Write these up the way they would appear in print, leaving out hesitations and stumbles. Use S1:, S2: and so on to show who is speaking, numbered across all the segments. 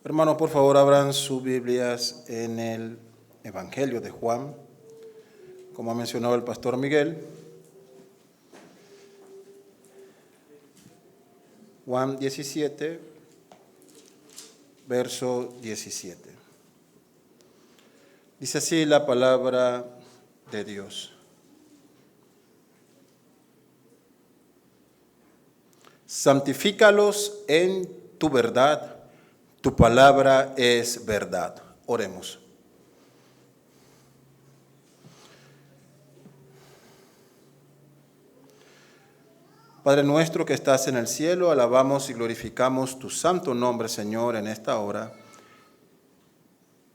S1: Hermanos, por favor, abran sus Biblias en el Evangelio de Juan, como ha mencionado el pastor Miguel. Juan 17, verso 17. Dice así la palabra de Dios. Santifícalos en tu verdad. Tu palabra es verdad. Oremos. Padre nuestro que estás en el cielo, alabamos y glorificamos tu santo nombre, Señor, en esta hora.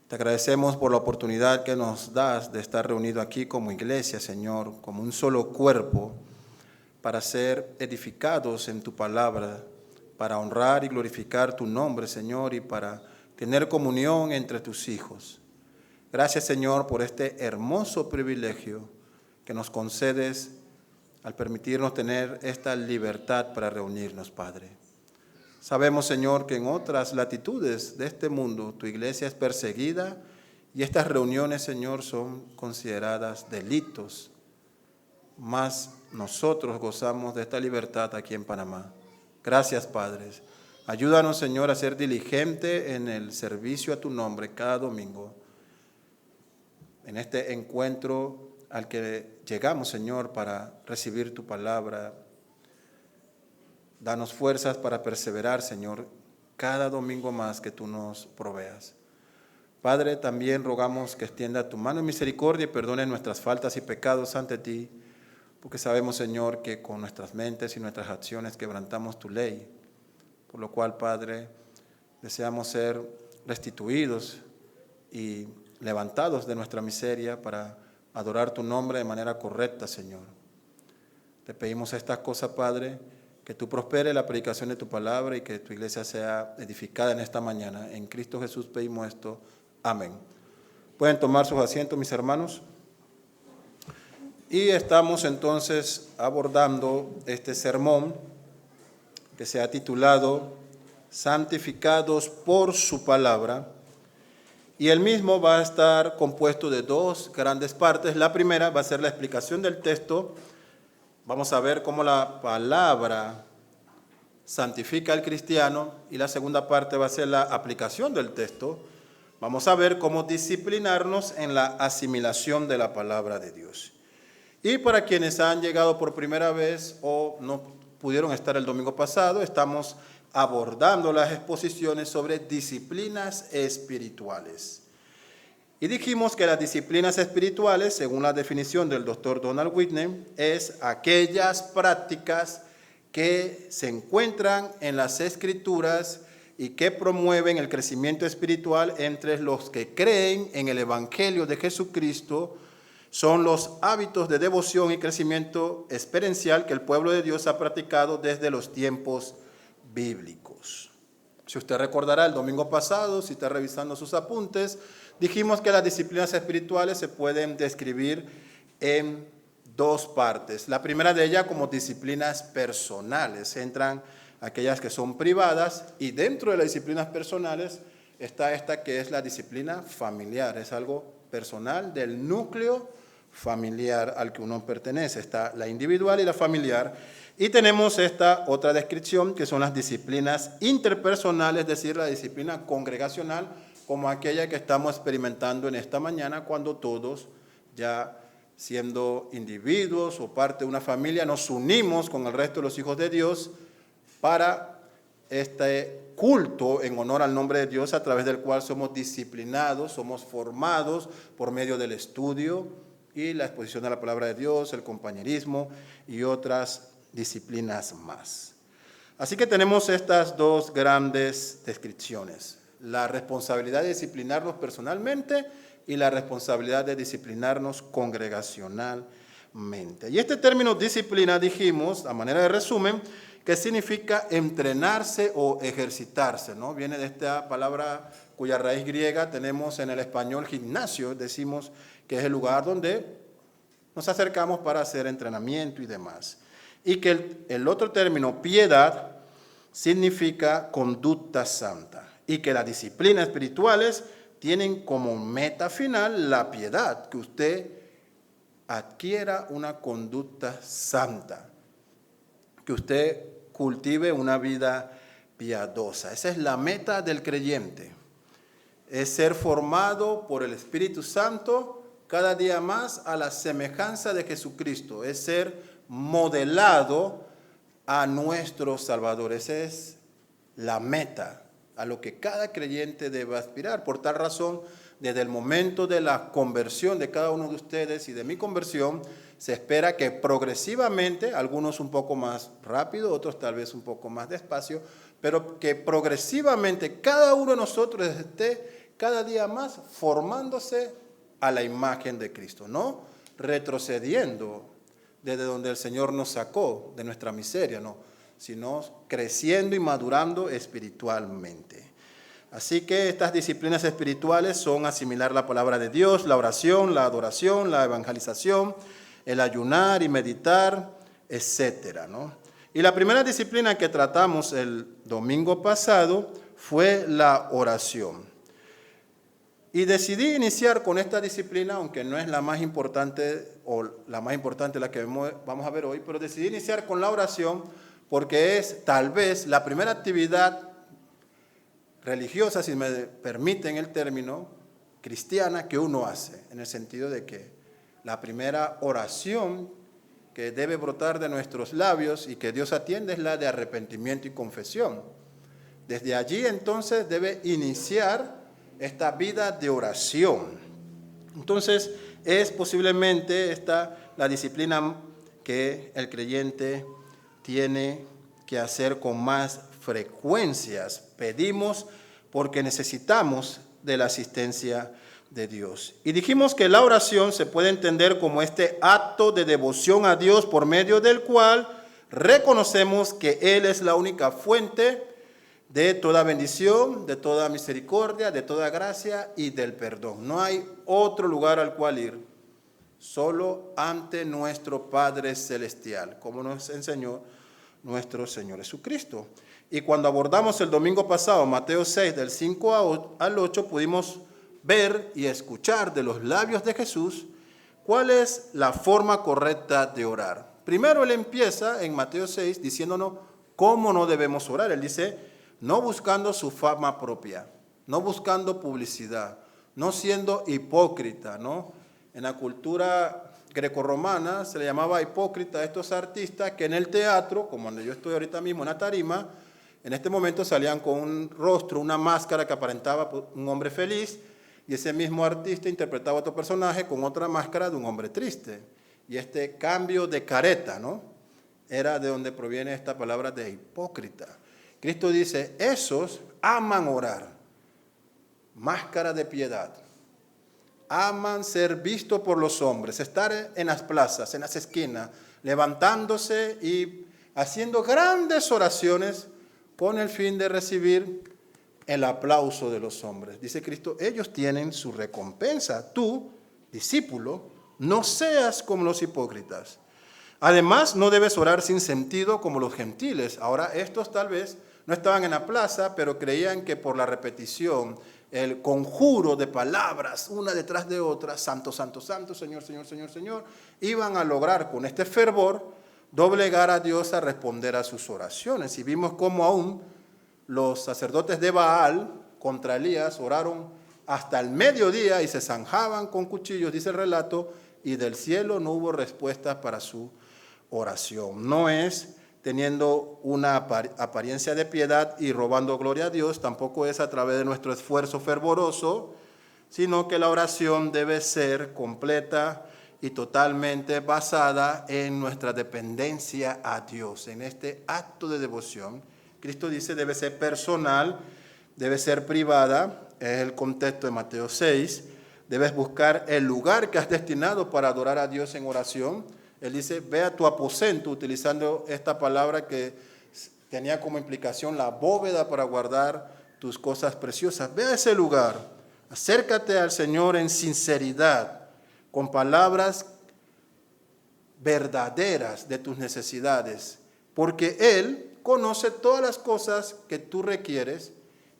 S1: Te agradecemos por la oportunidad que nos das de estar reunidos aquí como iglesia, Señor, como un solo cuerpo, para ser edificados en tu palabra, para honrar y glorificar tu nombre, Señor, y para tener comunión entre tus hijos. Gracias, Señor, por este hermoso privilegio que nos concedes al permitirnos tener esta libertad para reunirnos, Padre. Sabemos, Señor, que en otras latitudes de este mundo tu iglesia es perseguida y estas reuniones, Señor, son consideradas delitos. Mas nosotros gozamos de esta libertad aquí en Panamá. Gracias, Padre. Ayúdanos, Señor, a ser diligente en el servicio a tu nombre cada domingo. En este encuentro al que llegamos, Señor, para recibir tu palabra. Danos fuerzas para perseverar, Señor, cada domingo más que tú nos proveas. Padre, también rogamos que extienda tu mano de misericordia y perdone nuestras faltas y pecados ante ti, porque sabemos, Señor, que con nuestras mentes y nuestras acciones quebrantamos tu ley, por lo cual, Padre, deseamos ser restituidos y levantados de nuestra miseria para adorar tu nombre de manera correcta, Señor. Te pedimos estas cosas, Padre, que tú prosperes la predicación de tu palabra y que tu iglesia sea edificada en esta mañana. En Cristo Jesús pedimos esto. Amén. Pueden tomar sus asientos, mis hermanos. Y estamos entonces abordando este sermón que se ha titulado Santificados por su palabra. Y el mismo va a estar compuesto de dos grandes partes. La primera va a ser la explicación del texto. Vamos a ver cómo la palabra santifica al cristiano. Y la segunda parte va a ser la aplicación del texto. Vamos a ver cómo disciplinarnos en la asimilación de la palabra de Dios. Y para quienes han llegado por primera vez o no pudieron estar el domingo pasado, estamos abordando las exposiciones sobre disciplinas espirituales. Y dijimos que las disciplinas espirituales, según la definición del doctor Donald Whitney, es aquellas prácticas que se encuentran en las Escrituras y que promueven el crecimiento espiritual entre los que creen en el Evangelio de Jesucristo. Son los hábitos de devoción y crecimiento experiencial que el pueblo de Dios ha practicado desde los tiempos bíblicos. Si usted recordará el domingo pasado, si está revisando sus apuntes, dijimos que las disciplinas espirituales se pueden describir en dos partes. La primera de ellas como disciplinas personales. Entran aquellas que son privadas y dentro de las disciplinas personales está esta que es la disciplina familiar. Es algo personal del núcleo familiar al que uno pertenece. Está la individual y la familiar. Y tenemos esta otra descripción que son las disciplinas interpersonales, es decir, la disciplina congregacional, como aquella que estamos experimentando en esta mañana cuando todos, ya siendo individuos o parte de una familia, nos unimos con el resto de los hijos de Dios para este culto en honor al nombre de Dios, a través del cual somos disciplinados, somos formados por medio del estudio y la exposición de la palabra de Dios, el compañerismo y otras disciplinas más. Así que tenemos estas dos grandes descripciones: la responsabilidad de disciplinarnos personalmente y la responsabilidad de disciplinarnos congregacionalmente. Y este término disciplina, dijimos, a manera de resumen, que significa entrenarse o ejercitarse, ¿no? Viene de esta palabra cuya raíz griega tenemos en el español gimnasio, decimos que es el lugar donde nos acercamos para hacer entrenamiento y demás. Y que el otro término, piedad, significa conducta santa. y que las disciplinas espirituales tienen como meta final la piedad, que usted adquiera una conducta santa, que usted cultive una vida piadosa. Esa es la meta del creyente, es ser formado por el Espíritu Santo cada día más a la semejanza de Jesucristo, es ser modelado a nuestro Salvador. Esa es la meta a lo que cada creyente debe aspirar. Por tal razón, desde el momento de la conversión de cada uno de ustedes y de mi conversión, se espera que progresivamente, algunos un poco más rápido, otros tal vez un poco más despacio, pero que progresivamente cada uno de nosotros esté cada día más formándose a la imagen de Cristo, no retrocediendo desde donde el Señor nos sacó de nuestra miseria, no, sino creciendo y madurando espiritualmente. Así que estas disciplinas espirituales son asimilar la palabra de Dios, la oración, la adoración, la evangelización, el ayunar y meditar, etcétera, ¿no? Y la primera disciplina que tratamos el domingo pasado fue la oración. Y decidí iniciar con esta disciplina, aunque no es la más importante o la más importante la que vamos a ver hoy, pero decidí iniciar con la oración porque es tal vez la primera actividad religiosa, si me permiten el término, cristiana que uno hace, en el sentido de que la primera oración que debe brotar de nuestros labios y que Dios atiende es la de arrepentimiento y confesión. Desde allí entonces debe iniciar esta vida de oración. Entonces es posiblemente esta la disciplina que el creyente tiene que hacer con más frecuencias. Pedimos porque necesitamos de la asistencia de Dios. Y dijimos que la oración se puede entender como este acto de devoción a Dios por medio del cual reconocemos que Él es la única fuente de toda bendición, de toda misericordia, de toda gracia y del perdón. No hay otro lugar al cual ir, solo ante nuestro Padre Celestial, como nos enseñó nuestro Señor Jesucristo. Y cuando abordamos el domingo pasado Mateo 6, del 5 al 8, pudimos ver y escuchar de los labios de Jesús cuál es la forma correcta de orar. Primero Él empieza en Mateo 6 diciéndonos cómo no debemos orar. Él dice, no buscando su fama propia, no buscando publicidad, no siendo hipócrita, ¿no? En la cultura grecorromana se le llamaba hipócrita a estos artistas que en el teatro, como donde yo estoy ahorita mismo en la tarima, en este momento salían con un rostro, una máscara que aparentaba un hombre feliz, y ese mismo artista interpretaba a otro personaje con otra máscara de un hombre triste. Y este cambio de careta, ¿no? Era de donde proviene esta palabra de hipócrita. Cristo dice, esos aman orar, máscara de piedad. Aman ser vistos por los hombres, estar en las plazas, en las esquinas, levantándose y haciendo grandes oraciones con el fin de recibir el aplauso de los hombres. Dice Cristo, ellos tienen su recompensa. Tú, discípulo, no seas como los hipócritas. Además, no debes orar sin sentido como los gentiles. Ahora, estos tal vez no estaban en la plaza, pero creían que por la repetición, el conjuro de palabras, una detrás de otra, santo, santo, santo, Señor, Señor, Señor, Señor, iban a lograr con este fervor doblegar a Dios a responder a sus oraciones. Y vimos cómo aún los sacerdotes de Baal contra Elías oraron hasta el mediodía y se zanjaban con cuchillos, dice el relato, y del cielo no hubo respuesta para su oración. No es teniendo una apariencia de piedad y robando gloria a Dios, tampoco es a través de nuestro esfuerzo fervoroso, sino que la oración debe ser completa y totalmente basada en nuestra dependencia a Dios, en este acto de devoción. Cristo dice debe ser personal, debe ser privada, es el contexto de Mateo 6, debes buscar el lugar que has destinado para adorar a Dios en oración. Él dice, ve a tu aposento, utilizando esta palabra que tenía como implicación la bóveda para guardar tus cosas preciosas. Ve a ese lugar, acércate al Señor en sinceridad, con palabras verdaderas de tus necesidades, porque Él conoce todas las cosas que tú requieres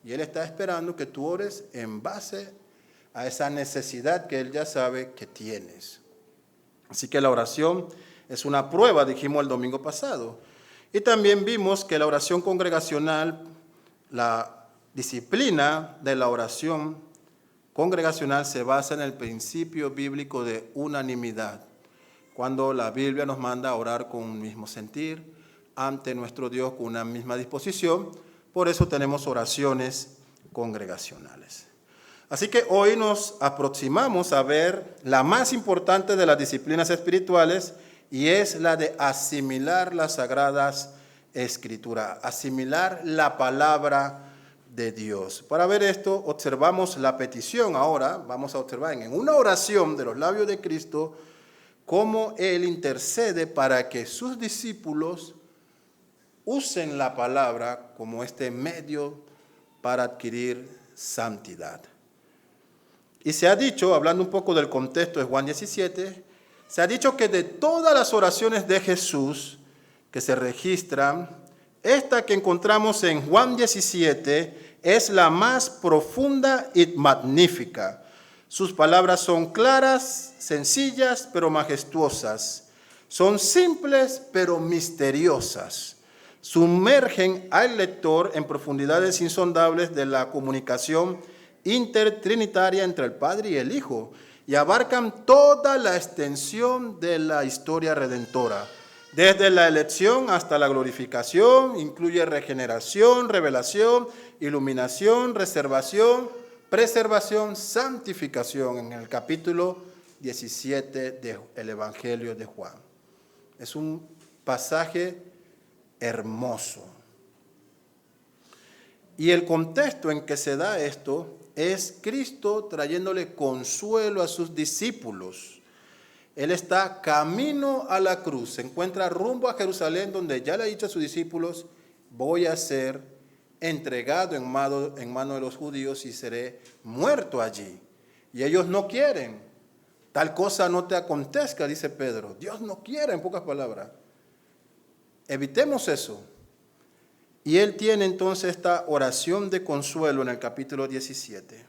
S1: Y Él está esperando que tú ores en base a esa necesidad que Él ya sabe que tienes. Así que la oración es una prueba, dijimos el domingo pasado. Y también vimos que la oración congregacional, la disciplina de la oración congregacional se basa en el principio bíblico de unanimidad. Cuando la Biblia nos manda a orar con un mismo sentir, ante nuestro Dios con una misma disposición, por eso tenemos oraciones congregacionales. Así que hoy nos aproximamos a ver la más importante de las disciplinas espirituales y es la de asimilar las sagradas escrituras, asimilar la palabra de Dios. Para ver esto, observamos la petición ahora, vamos a observar en una oración de los labios de Cristo, cómo Él intercede para que sus discípulos usen la palabra como este medio para adquirir santidad. Y se ha dicho, hablando un poco del contexto de Juan 17, se ha dicho que de todas las oraciones de Jesús que se registran, esta que encontramos en Juan 17 es la más profunda y magnífica. Sus palabras son claras, sencillas, pero majestuosas. Son simples, pero misteriosas. Sumergen al lector en profundidades insondables de la comunicación intertrinitaria entre el Padre y el Hijo y abarcan toda la extensión de la historia redentora. Desde la elección hasta la glorificación, incluye regeneración, revelación, iluminación, reservación, preservación, santificación en el capítulo 17 del Evangelio de Juan. Es un pasaje hermoso. Y el contexto en que se da esto es Cristo trayéndole consuelo a sus discípulos. Él está camino a la cruz, se encuentra rumbo a Jerusalén, donde ya le ha dicho a sus discípulos, voy a ser entregado en mano de los judíos y seré muerto allí. Y ellos no quieren. Tal cosa no te acontezca, dice Pedro. Dios no quiere, en pocas palabras. Evitemos eso. Y él tiene entonces esta oración de consuelo en el capítulo 17.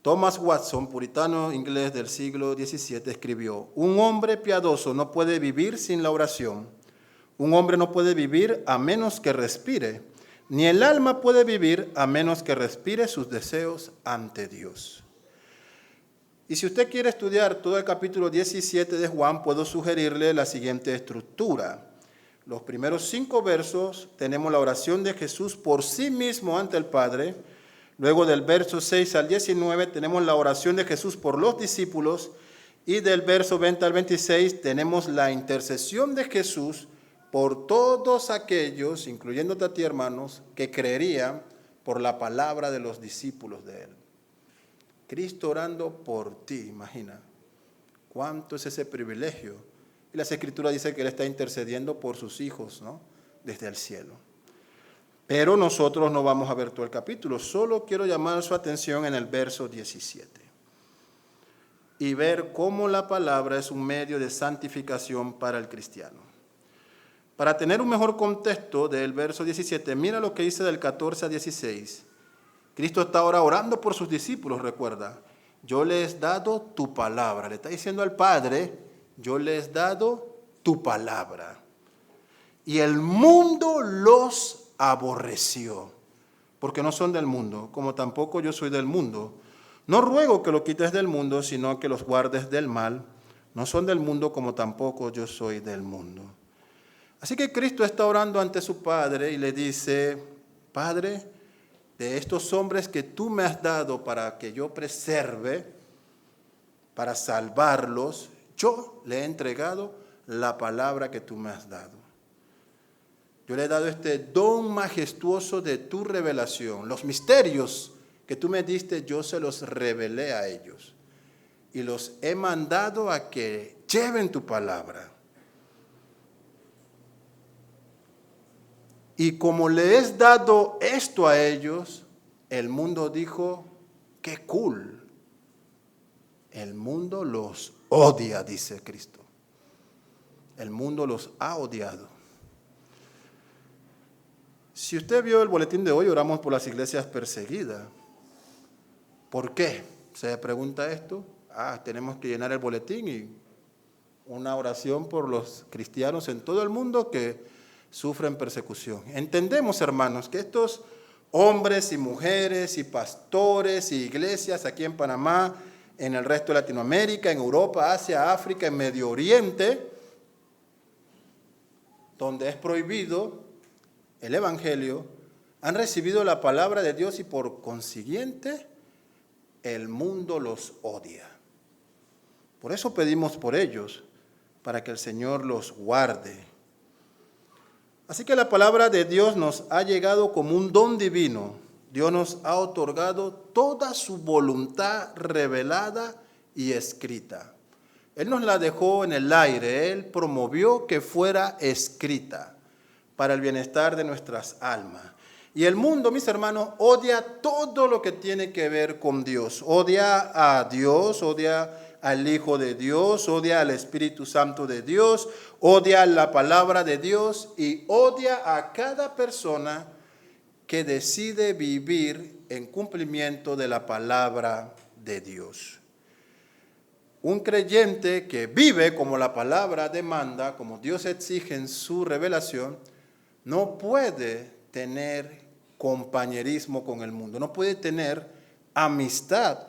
S1: Thomas Watson, puritano inglés del siglo XVII, escribió, un hombre piadoso no puede vivir sin la oración. Un hombre no puede vivir a menos que respire, ni el alma puede vivir a menos que respire sus deseos ante Dios. Y si usted quiere estudiar todo el capítulo 17 de Juan, puedo sugerirle la siguiente estructura. Los primeros 5 versos tenemos la oración de Jesús por sí mismo ante el Padre. Luego del verso 6 al 19 tenemos la oración de Jesús por los discípulos. Y del verso 20 al 26 tenemos la intercesión de Jesús por todos aquellos, incluyéndote a ti, hermanos, que creerían por la palabra de los discípulos de Él. Cristo orando por ti, imagina. ¿Cuánto es ese privilegio? Y las Escrituras dicen que Él está intercediendo por sus hijos, ¿no? Desde el cielo. Pero nosotros no vamos a ver todo el capítulo. Solo quiero llamar su atención en el verso 17. Y ver cómo la palabra es un medio de santificación para el cristiano. Para tener un mejor contexto del verso 17, mira lo que dice del 14 a 16. Cristo está ahora orando por sus discípulos, recuerda. Yo les he dado tu palabra. Le está diciendo al Padre, yo les he dado tu palabra. Y el mundo los aborreció, porque no son del mundo, como tampoco yo soy del mundo. No ruego que lo quites del mundo, sino que los guardes del mal. No son del mundo, como tampoco yo soy del mundo. Así que Cristo está orando ante su Padre y le dice, Padre, de estos hombres que tú me has dado para que yo preserve, para salvarlos, yo le he entregado la palabra que tú me has dado. Yo le he dado este don majestuoso de tu revelación. Los misterios que tú me diste, yo se los revelé a ellos. Y los he mandado a que lleven tu palabra. Y como le he dado esto a ellos, el mundo dijo, qué cool. El mundo los odia, dice Cristo. El mundo los ha odiado. Si usted vio el boletín de hoy, oramos por las iglesias perseguidas. ¿Por qué? Se pregunta esto. Tenemos que llenar el boletín y una oración por los cristianos en todo el mundo que sufren persecución. Entendemos, hermanos, que estos hombres y mujeres y pastores y iglesias aquí en Panamá, en el resto de Latinoamérica, en Europa, Asia, África, en Medio Oriente, donde es prohibido el Evangelio, han recibido la palabra de Dios y por consiguiente el mundo los odia. Por eso pedimos por ellos, para que el Señor los guarde. Así que la palabra de Dios nos ha llegado como un don divino. Dios nos ha otorgado toda su voluntad revelada y escrita. Él nos la dejó en el aire, Él promovió que fuera escrita para el bienestar de nuestras almas. Y el mundo, mis hermanos, odia todo lo que tiene que ver con Dios. Odia a Dios, odia al Hijo de Dios, odia al Espíritu Santo de Dios, odia la palabra de Dios y odia a cada persona que decide vivir en cumplimiento de la palabra de Dios. Un creyente que vive como la palabra demanda, como Dios exige en su revelación, no puede tener compañerismo con el mundo, no puede tener amistad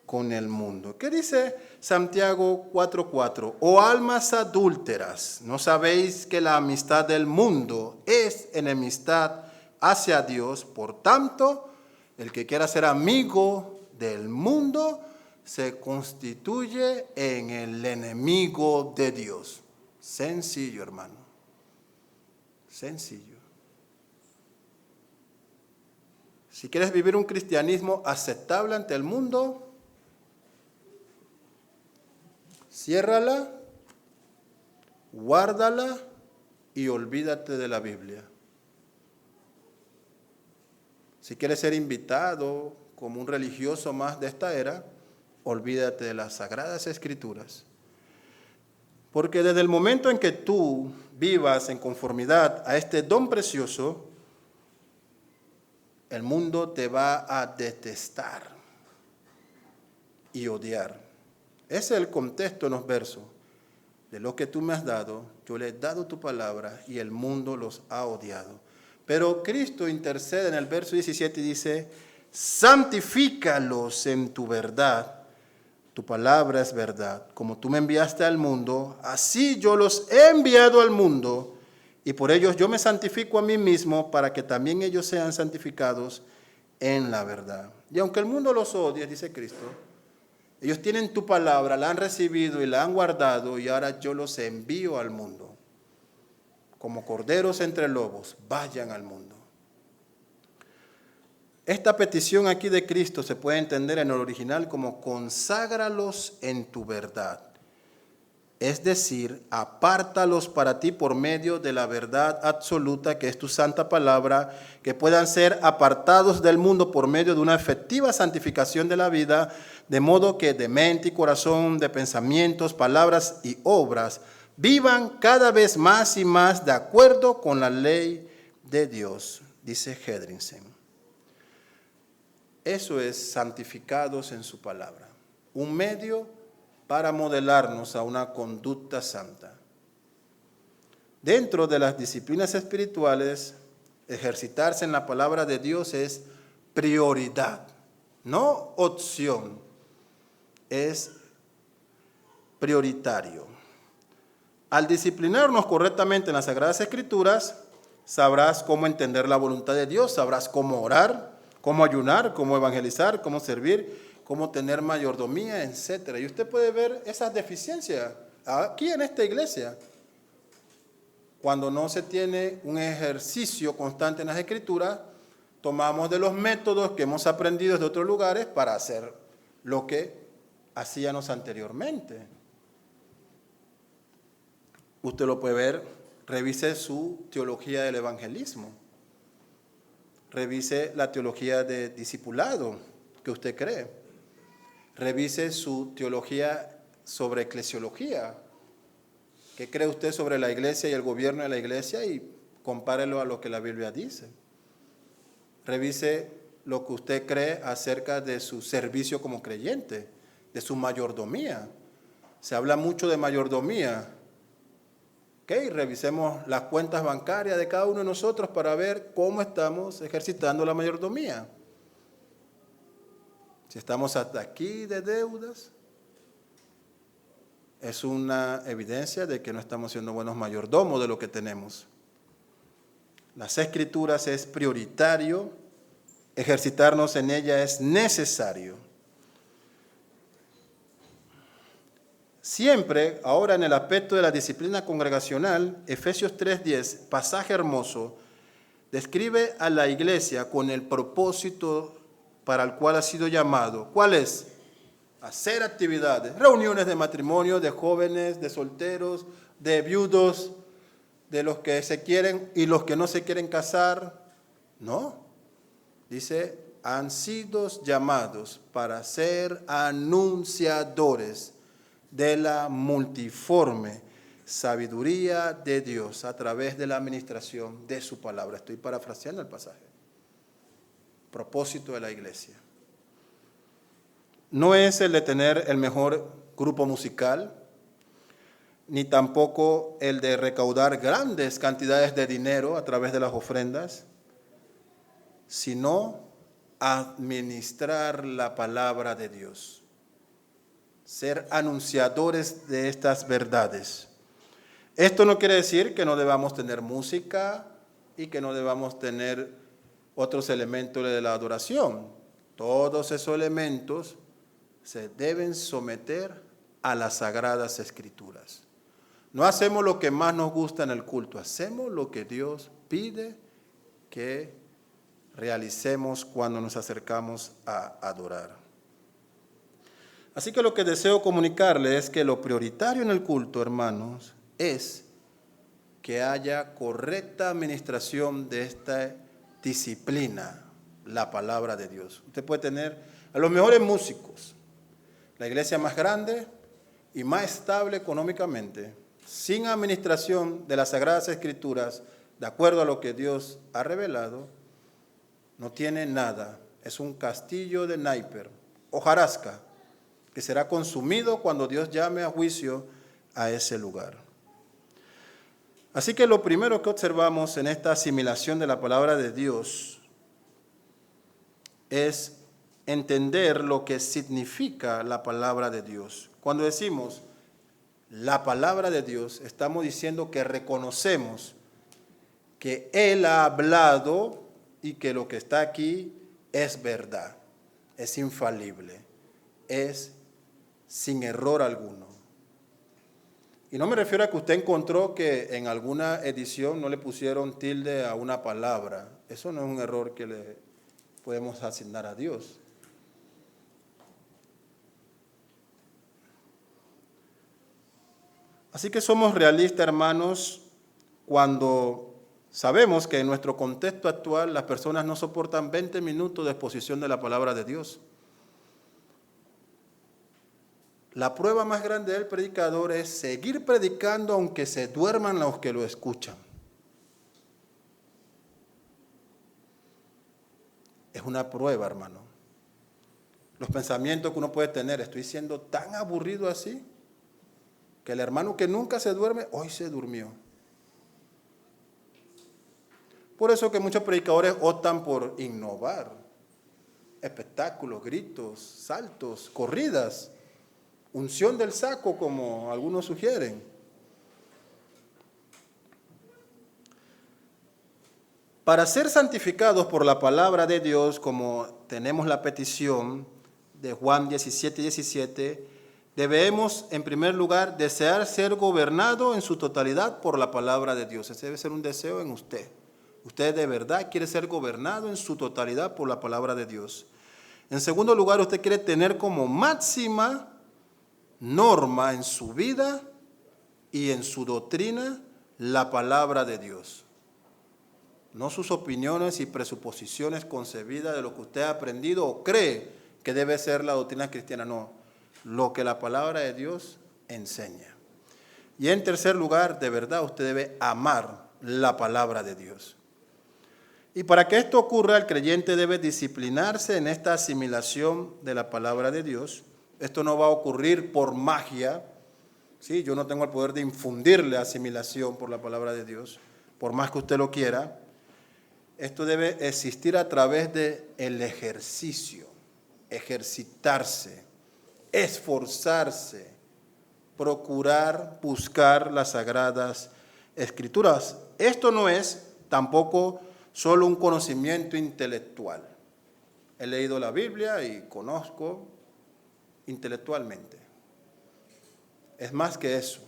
S1: con el mundo. ¿Qué dice Santiago 4:4? Oh almas adúlteras, ¿no sabéis que la amistad del mundo es enemistad hacia Dios? Por tanto, el que quiera ser amigo del mundo se constituye en el enemigo de Dios. Sencillo, hermano. Sencillo. Si quieres vivir un cristianismo aceptable ante el mundo, ciérrala, guárdala y olvídate de la Biblia. Si quieres ser invitado como un religioso más de esta era, olvídate de las Sagradas Escrituras. Porque desde el momento en que tú vivas en conformidad a este don precioso, el mundo te va a detestar y odiar. Ese es el contexto en los versos. De lo que tú me has dado, yo le he dado tu palabra y el mundo los ha odiado. Pero Cristo intercede en el verso 17 y dice, santifícalos en tu verdad. Tu palabra es verdad. Como tú me enviaste al mundo, así yo los he enviado al mundo. Y por ellos yo me santifico a mí mismo para que también ellos sean santificados en la verdad. Y aunque el mundo los odie, dice Cristo, ellos tienen tu palabra, la han recibido y la han guardado y ahora yo los envío al mundo. Como corderos entre lobos, vayan al mundo. Esta petición aquí de Cristo se puede entender en el original como conságralos en tu verdad. Es decir, apártalos para ti por medio de la verdad absoluta que es tu santa palabra, que puedan ser apartados del mundo por medio de una efectiva santificación de la vida, de modo que de mente y corazón, de pensamientos, palabras y obras, vivan cada vez más y más de acuerdo con la ley de Dios, dice Hedrinsen. Eso es santificados en su palabra, un medio para modelarnos a una conducta santa. Dentro de las disciplinas espirituales, ejercitarse en la palabra de Dios es prioridad, no opción, es prioritario. Al disciplinarnos correctamente en las Sagradas Escrituras, sabrás cómo entender la voluntad de Dios, sabrás cómo orar, cómo ayunar, cómo evangelizar, cómo servir, cómo tener mayordomía, etc. Y usted puede ver esas deficiencias aquí en esta iglesia. Cuando no se tiene un ejercicio constante en las Escrituras, tomamos de los métodos que hemos aprendido de otros lugares para hacer lo que hacíamos anteriormente. Usted lo puede ver, revise su teología del evangelismo. Revise la teología de discipulado que usted cree. Revise su teología sobre eclesiología. ¿Qué cree usted sobre la iglesia y el gobierno de la iglesia? Y compárelo a lo que la Biblia dice. Revise lo que usted cree acerca de su servicio como creyente, de su mayordomía. Se habla mucho de mayordomía. Okay, revisemos las cuentas bancarias de cada uno de nosotros para ver cómo estamos ejercitando la mayordomía. Si estamos hasta aquí de deudas, es una evidencia de que no estamos siendo buenos mayordomos de lo que tenemos. Las Escrituras es prioritario, ejercitarnos en ella es necesario. Siempre, ahora en el aspecto de la disciplina congregacional, Efesios 3:10, pasaje hermoso, describe a la iglesia con el propósito para el cual ha sido llamado. ¿Cuál es? Hacer actividades, reuniones de matrimonio, de jóvenes, de solteros, de viudos, de los que se quieren y los que no se quieren casar. No, dice, han sido llamados para ser anunciadores de la multiforme sabiduría de Dios a través de la administración de su palabra. Estoy parafraseando el pasaje. Propósito de la iglesia. No es el de tener el mejor grupo musical, ni tampoco el de recaudar grandes cantidades de dinero a través de las ofrendas, sino administrar la palabra de Dios. Ser anunciadores de estas verdades. Esto no quiere decir que no debamos tener música y que no debamos tener otros elementos de la adoración. Todos esos elementos se deben someter a las Sagradas Escrituras. No hacemos lo que más nos gusta en el culto, hacemos lo que Dios pide que realicemos cuando nos acercamos a adorar. Así que lo que deseo comunicarles es que lo prioritario en el culto, hermanos, es que haya correcta administración de esta disciplina, la palabra de Dios. Usted puede tener a los mejores músicos, la iglesia más grande y más estable económicamente, sin administración de las Sagradas Escrituras, de acuerdo a lo que Dios ha revelado, no tiene nada. Es un castillo de naipes, hojarasca, que será consumido cuando Dios llame a juicio a ese lugar. Así que lo primero que observamos en esta asimilación de la palabra de Dios es entender lo que significa la palabra de Dios. Cuando decimos la palabra de Dios, estamos diciendo que reconocemos que Él ha hablado y que lo que está aquí es verdad, es infalible, es sin error alguno. Y no me refiero a que usted encontró que en alguna edición no le pusieron tilde a una palabra. Eso no es un error que le podemos asignar a Dios. Así que somos realistas, hermanos, cuando sabemos que en nuestro contexto actual las personas no soportan 20 minutos de exposición de la palabra de Dios. La prueba más grande del predicador es seguir predicando aunque se duerman los que lo escuchan. Es una prueba, hermano. Los pensamientos que uno puede tener, estoy siendo tan aburrido así, que el hermano que nunca se duerme, hoy se durmió. Por eso que muchos predicadores optan por innovar. Espectáculos, gritos, saltos, corridas, unción del saco, como algunos sugieren. Para ser santificados por la palabra de Dios, como tenemos la petición de Juan 17:17, debemos, en primer lugar, desear ser gobernado en su totalidad por la palabra de Dios. Ese debe ser un deseo en usted. Usted de verdad quiere ser gobernado en su totalidad por la palabra de Dios. En segundo lugar, usted quiere tener como máxima norma en su vida y en su doctrina la palabra de Dios. No sus opiniones y presuposiciones concebidas de lo que usted ha aprendido o cree que debe ser la doctrina cristiana, no. Lo que la palabra de Dios enseña. Y en tercer lugar, de verdad, usted debe amar la palabra de Dios. Y para que esto ocurra, el creyente debe disciplinarse en esta asimilación de la palabra de Dios. Esto no va a ocurrir por magia. ¿Sí? Yo no tengo el poder de infundirle asimilación por la palabra de Dios, por más que usted lo quiera. Esto debe existir a través del ejercicio, ejercitarse, esforzarse, procurar buscar las sagradas escrituras. Esto no es tampoco solo un conocimiento intelectual. He leído la Biblia y conozco intelectualmente. Es más que eso.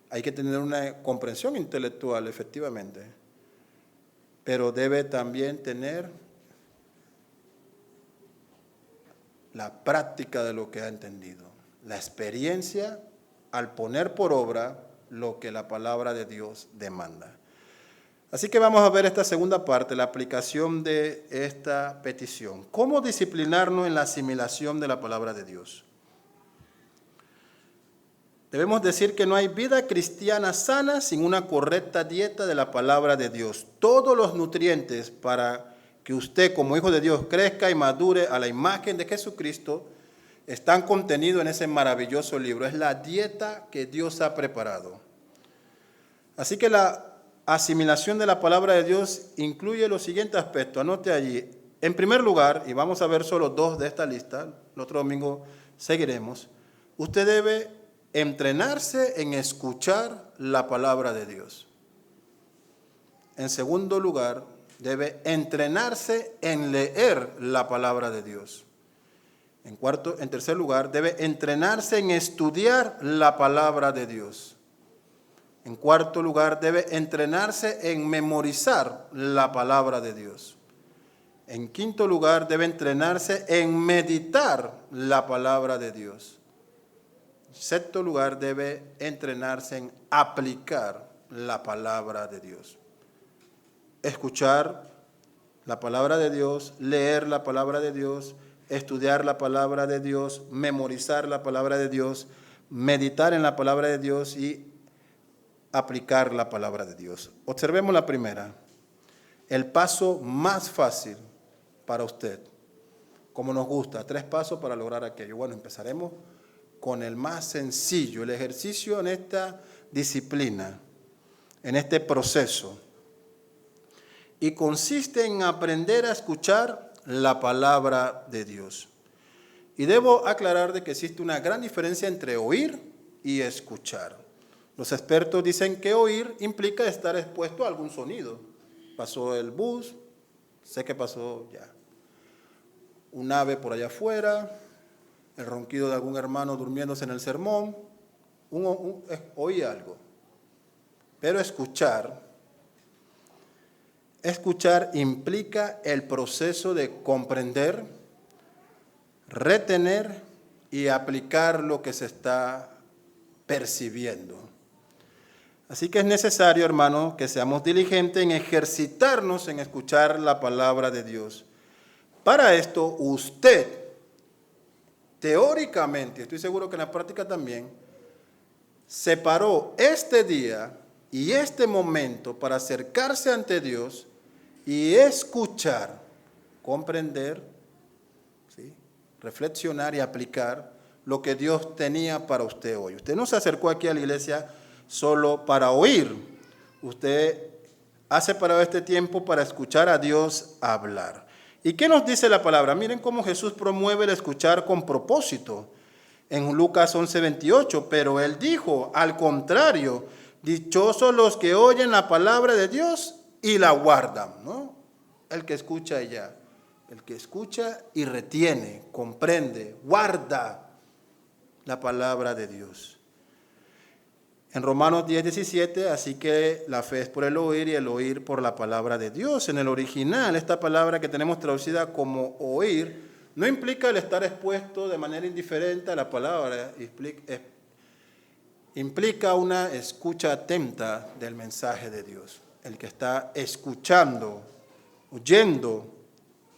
S1: Hay que tener una comprensión intelectual, efectivamente, pero debe también tener la práctica de lo que ha entendido, la experiencia al poner por obra lo que la palabra de Dios demanda. Así que vamos a ver esta segunda parte, la aplicación de esta petición. ¿Cómo disciplinarnos en la asimilación de la palabra de Dios? Debemos decir que no hay vida cristiana sana sin una correcta dieta de la palabra de Dios. Todos los nutrientes para que usted como hijo de Dios crezca y madure a la imagen de Jesucristo están contenidos en ese maravilloso libro. Es la dieta que Dios ha preparado. Así que la asimilación de la palabra de Dios incluye los siguientes aspectos. Anote allí. En primer lugar, y vamos a ver solo 2 de esta lista, el otro domingo seguiremos, usted debe entrenarse en escuchar la palabra de Dios. En segundo lugar, debe entrenarse en leer la palabra de Dios. En tercer lugar, debe entrenarse en estudiar la palabra de Dios. En cuarto lugar, debe entrenarse en memorizar la palabra de Dios. En quinto lugar, debe entrenarse en meditar la palabra de Dios. En sexto lugar, debe entrenarse en aplicar la palabra de Dios. Escuchar la palabra de Dios, leer la palabra de Dios, estudiar la palabra de Dios, memorizar la palabra de Dios, meditar en la palabra de Dios y aplicar la palabra de Dios. Observemos la primera. El paso más fácil para usted, como nos gusta, 3 pasos para lograr aquello. Bueno, empezaremos con el más sencillo, el ejercicio en esta disciplina, en este proceso. Y consiste en aprender a escuchar la palabra de Dios. Y debo aclarar de que existe una gran diferencia entre oír y escuchar. Los expertos dicen que oír implica estar expuesto a algún sonido. Pasó el bus, sé que pasó ya. Un ave por allá afuera, el ronquido de algún hermano durmiéndose en el sermón. Oí algo. Pero escuchar implica el proceso de comprender, retener y aplicar lo que se está percibiendo. Así que es necesario, hermano, que seamos diligentes en ejercitarnos en escuchar la palabra de Dios. Para esto, usted, teóricamente, estoy seguro que en la práctica también, separó este día y este momento para acercarse ante Dios y escuchar, comprender, ¿sí?, reflexionar y aplicar lo que Dios tenía para usted hoy. Usted no se acercó aquí a la iglesia solo para oír. Usted ha separado este tiempo para escuchar a Dios hablar. ¿Y qué nos dice la palabra? Miren cómo Jesús promueve el escuchar con propósito. En Lucas 11:28, pero Él dijo, al contrario, dichosos los que oyen la palabra de Dios y la guardan, ¿no? El que escucha ella, el que escucha y retiene, comprende, guarda la palabra de Dios. En Romanos 10:17, así que la fe es por el oír y el oír por la palabra de Dios. En el original, esta palabra que tenemos traducida como oír, no implica el estar expuesto de manera indiferente a la palabra, implica una escucha atenta del mensaje de Dios. El que está escuchando, oyendo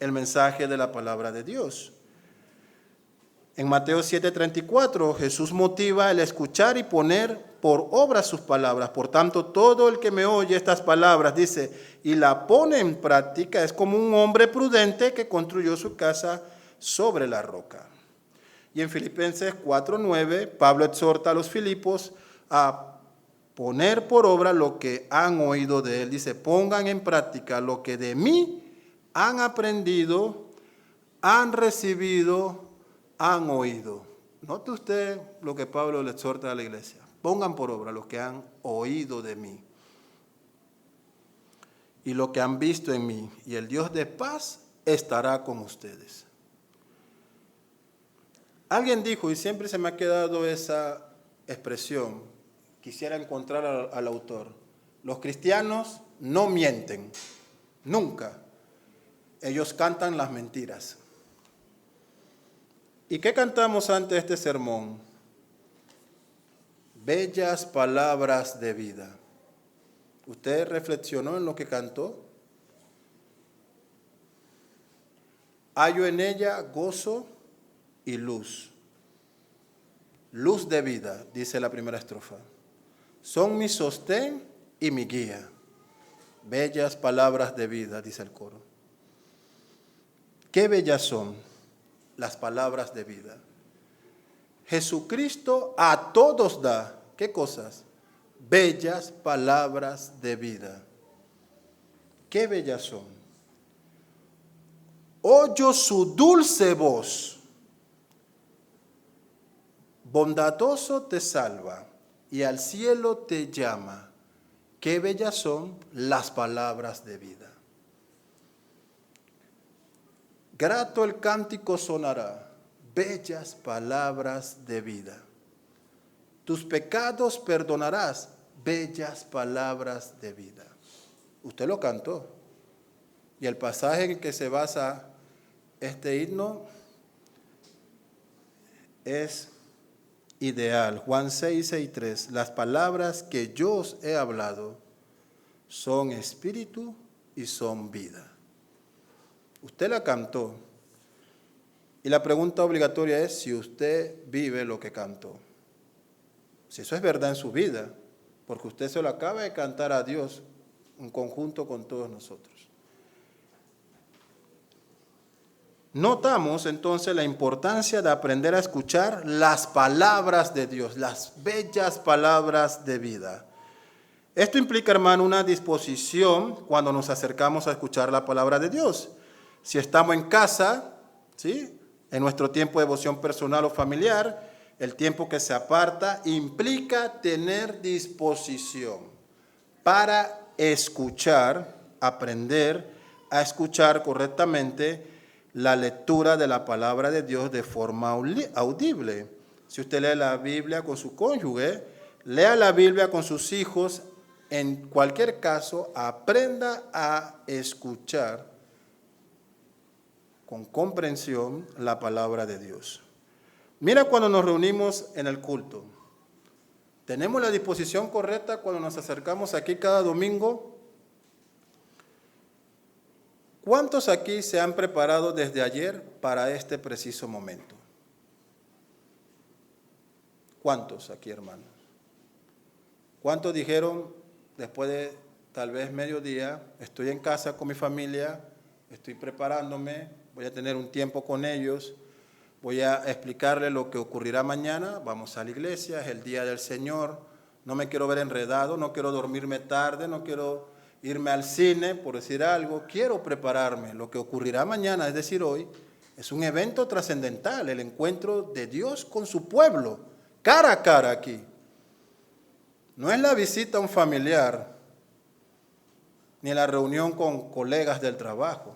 S1: el mensaje de la palabra de Dios. En Mateo 7:34, Jesús motiva el escuchar y poner por obra sus palabras. Por tanto, todo el que me oye estas palabras, dice, y la pone en práctica, es como un hombre prudente que construyó su casa sobre la roca. Y en Filipenses 4:9, Pablo exhorta a los filipos a poner por obra lo que han oído de él. Dice, pongan en práctica lo que de mí han aprendido, han recibido, han oído. Note usted lo que Pablo le exhorta a la iglesia. Pongan por obra lo que han oído de mí y lo que han visto en mí, y el Dios de paz estará con ustedes. Alguien dijo, y siempre se me ha quedado esa expresión, quisiera encontrar al autor, los cristianos no mienten, nunca. Ellos cantan las mentiras. ¿Y qué cantamos antes de este sermón? Bellas palabras de vida. ¿Usted reflexionó en lo que cantó? Hallo en ella gozo y luz. Luz de vida, dice la primera estrofa. Son mi sostén y mi guía. Bellas palabras de vida, dice el coro. Qué bellas son las palabras de vida. Jesucristo a todos da, ¿qué cosas? Bellas palabras de vida. Qué bellas son. Oyo su dulce voz. Bondadoso te salva y al cielo te llama. Qué bellas son las palabras de vida. Grato el cántico sonará, bellas palabras de vida. Tus pecados perdonarás, bellas palabras de vida. Usted lo cantó. Y el pasaje en que se basa este himno es ideal. Juan 6:3. Las palabras que yo os he hablado son espíritu y son vida. Usted la cantó. Y la pregunta obligatoria es si usted vive lo que cantó. Si eso es verdad en su vida, porque usted se lo acaba de cantar a Dios en conjunto con todos nosotros. Notamos entonces la importancia de aprender a escuchar las palabras de Dios, las bellas palabras de vida. Esto implica, hermano, una disposición cuando nos acercamos a escuchar la palabra de Dios. Si estamos en casa, ¿sí?, en nuestro tiempo de devoción personal o familiar, el tiempo que se aparta implica tener disposición para escuchar, aprender a escuchar correctamente la lectura de la palabra de Dios de forma audible. Si usted lee la Biblia con su cónyuge, lea la Biblia con sus hijos, en cualquier caso, aprenda a escuchar con comprensión la palabra de Dios. Mira cuando nos reunimos en el culto. ¿Tenemos la disposición correcta cuando nos acercamos aquí cada domingo? ¿Cuántos aquí se han preparado desde ayer para este preciso momento? ¿Cuántos aquí, hermanos? ¿Cuántos dijeron después de tal vez mediodía, estoy en casa con mi familia, estoy preparándome, voy a tener un tiempo con ellos, voy a explicarles lo que ocurrirá mañana, vamos a la iglesia, es el día del Señor, no me quiero ver enredado, no quiero dormirme tarde, no quiero irme al cine, por decir algo, quiero prepararme. Lo que ocurrirá mañana, es decir, hoy, es un evento trascendental, el encuentro de Dios con su pueblo, cara a cara aquí. No es la visita a un familiar, ni la reunión con colegas del trabajo.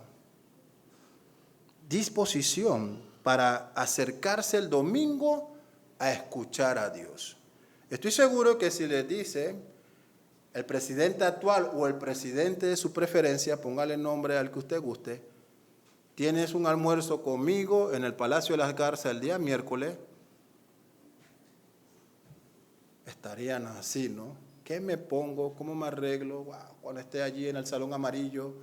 S1: Disposición para acercarse el domingo a escuchar a Dios. Estoy seguro que si le dice el presidente actual o el presidente de su preferencia, póngale nombre al que usted guste, tienes un almuerzo conmigo en el Palacio de las Garzas el día miércoles, estarían así, ¿no? ¿Qué me pongo? ¿Cómo me arreglo? Wow, cuando esté allí en el Salón Amarillo,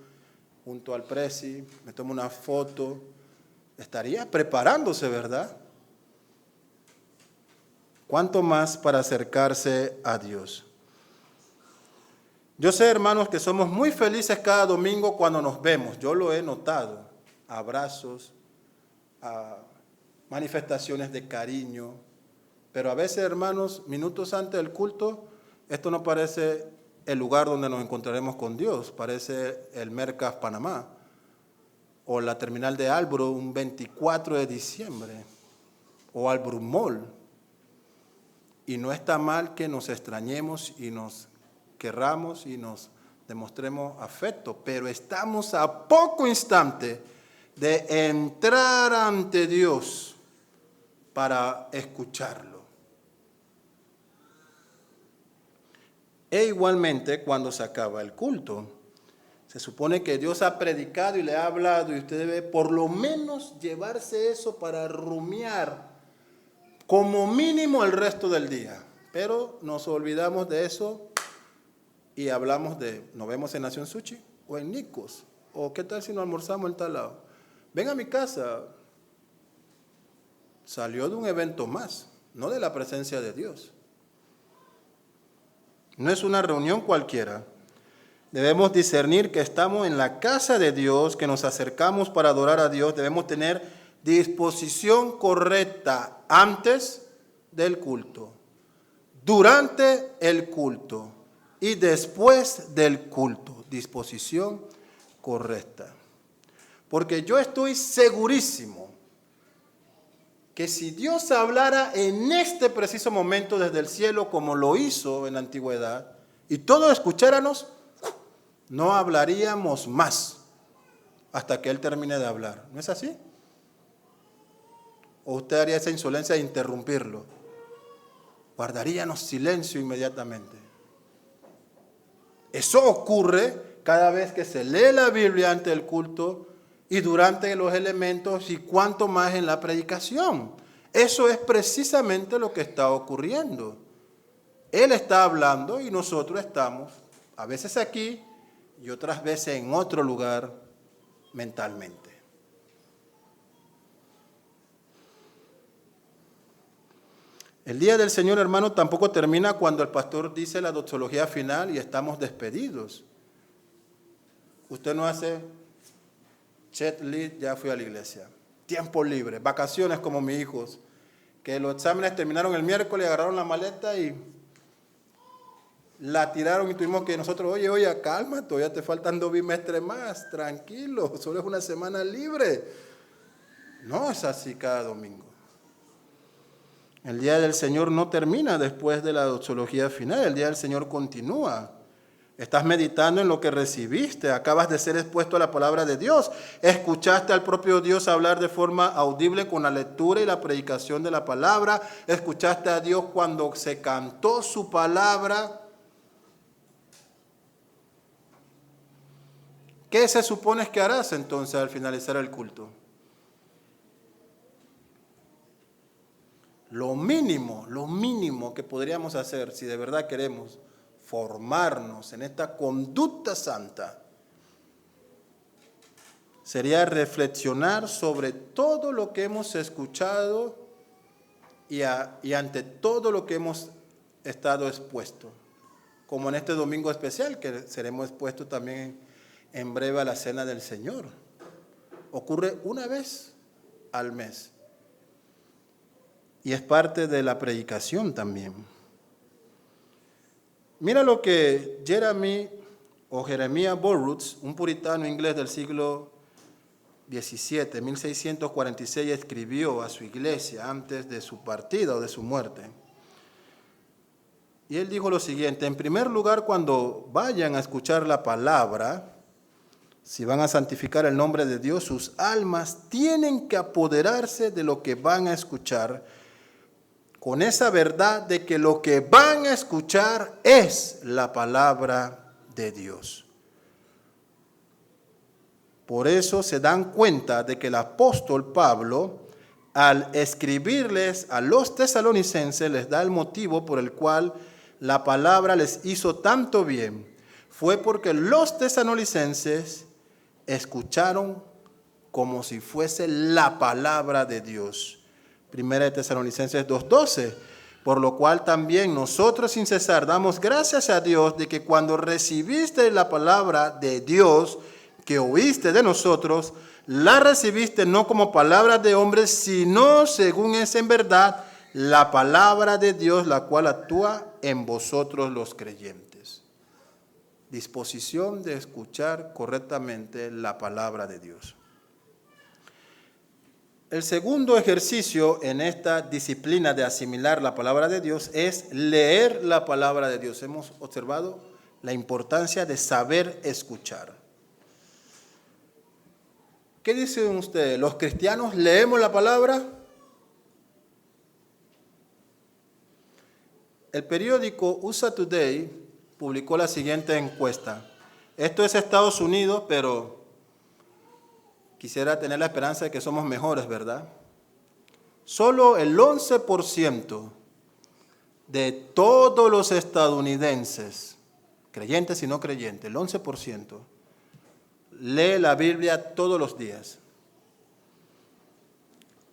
S1: junto al presi, me tomo una foto. Estaría preparándose, ¿verdad? ¿Cuánto más para acercarse a Dios? Yo sé, hermanos, que somos muy felices cada domingo cuando nos vemos. Yo lo he notado. Abrazos, manifestaciones de cariño. Pero a veces, hermanos, minutos antes del culto, esto no parece el lugar donde nos encontraremos con Dios. Parece el Mercas Panamá o la terminal de Albro un 24 de diciembre o Albro Mall. Y no está mal que nos extrañemos y nos querramos y nos demostremos afecto, pero estamos a poco instante de entrar ante Dios para escucharlo. E igualmente cuando se acaba el culto, se supone que Dios ha predicado y le ha hablado y usted debe por lo menos llevarse eso para rumiar como mínimo el resto del día. Pero nos olvidamos de eso y hablamos nos vemos en Nación Suchi o en Nicos, o qué tal si nos almorzamos en tal lado. Ven a mi casa. Salió de un evento más, no de la presencia de Dios. No es una reunión cualquiera. Debemos discernir que estamos en la casa de Dios, que nos acercamos para adorar a Dios. Debemos tener disposición correcta antes del culto, durante el culto y después del culto. Disposición correcta. Porque yo estoy segurísimo que si Dios hablara en este preciso momento desde el cielo como lo hizo en la antigüedad y todos escucháramos, no hablaríamos más hasta que Él termine de hablar. ¿No es así? ¿O usted haría esa insolencia de interrumpirlo? Guardaríamos silencio inmediatamente. Eso ocurre cada vez que se lee la Biblia ante el culto y durante los elementos y cuanto más en la predicación. Eso es precisamente lo que está ocurriendo. Él está hablando y nosotros estamos a veces aquí y otras veces en otro lugar mentalmente. El día del Señor, hermano, tampoco termina cuando el pastor dice la doxología final y estamos despedidos. Usted no hace chat lead, ya fui a la iglesia. Tiempo libre, vacaciones como mis hijos, que los exámenes terminaron el miércoles, agarraron la maleta y la tiraron y tuvimos que nosotros, oye, calma, todavía te faltan 2 bimestres más, tranquilo, solo es una semana libre. No es así cada domingo. El día del Señor no termina después de la doxología final, el día del Señor continúa. Estás meditando en lo que recibiste, acabas de ser expuesto a la palabra de Dios, escuchaste al propio Dios hablar de forma audible con la lectura y la predicación de la palabra, escuchaste a Dios cuando se cantó su palabra. ¿Qué se supone que harás entonces al finalizar el culto? Lo mínimo que podríamos hacer si de verdad queremos formarnos en esta conducta santa sería reflexionar sobre todo lo que hemos escuchado y ante todo lo que hemos estado expuestos, como en este domingo especial que seremos expuestos también en breve a la Cena del Señor. Ocurre una vez al mes y es parte de la predicación también. Mira lo que Jeremiah Burroughs, un puritano inglés del siglo XVII, 1646, escribió a su iglesia antes de su partida o de su muerte. Y él dijo lo siguiente: en primer lugar, cuando vayan a escuchar la palabra, si van a santificar el nombre de Dios, sus almas tienen que apoderarse de lo que van a escuchar, con esa verdad de que lo que van a escuchar es la palabra de Dios. Por eso se dan cuenta de que el apóstol Pablo, al escribirles a los tesalonicenses, les da el motivo por el cual la palabra les hizo tanto bien. Fue porque los tesalonicenses escucharon como si fuese la palabra de Dios. Primera de Tesalonicenses 2:12, Por lo cual también nosotros sin cesar damos gracias a Dios de que cuando recibiste la palabra de Dios que oíste de nosotros, la recibiste no como palabra de hombres, sino según es en verdad la palabra de Dios, la cual actúa en vosotros los creyentes. Disposición de escuchar correctamente la palabra de Dios. El segundo ejercicio en esta disciplina de asimilar la palabra de Dios es leer la palabra de Dios. Hemos observado la importancia de saber escuchar. ¿Qué dicen ustedes? ¿Los cristianos leemos la palabra? El periódico USA Today publicó la siguiente encuesta. Esto es Estados Unidos, pero quisiera tener la esperanza de que somos mejores, ¿verdad? Solo el 11% de todos los estadounidenses, creyentes y no creyentes, el 11%, lee la Biblia todos los días.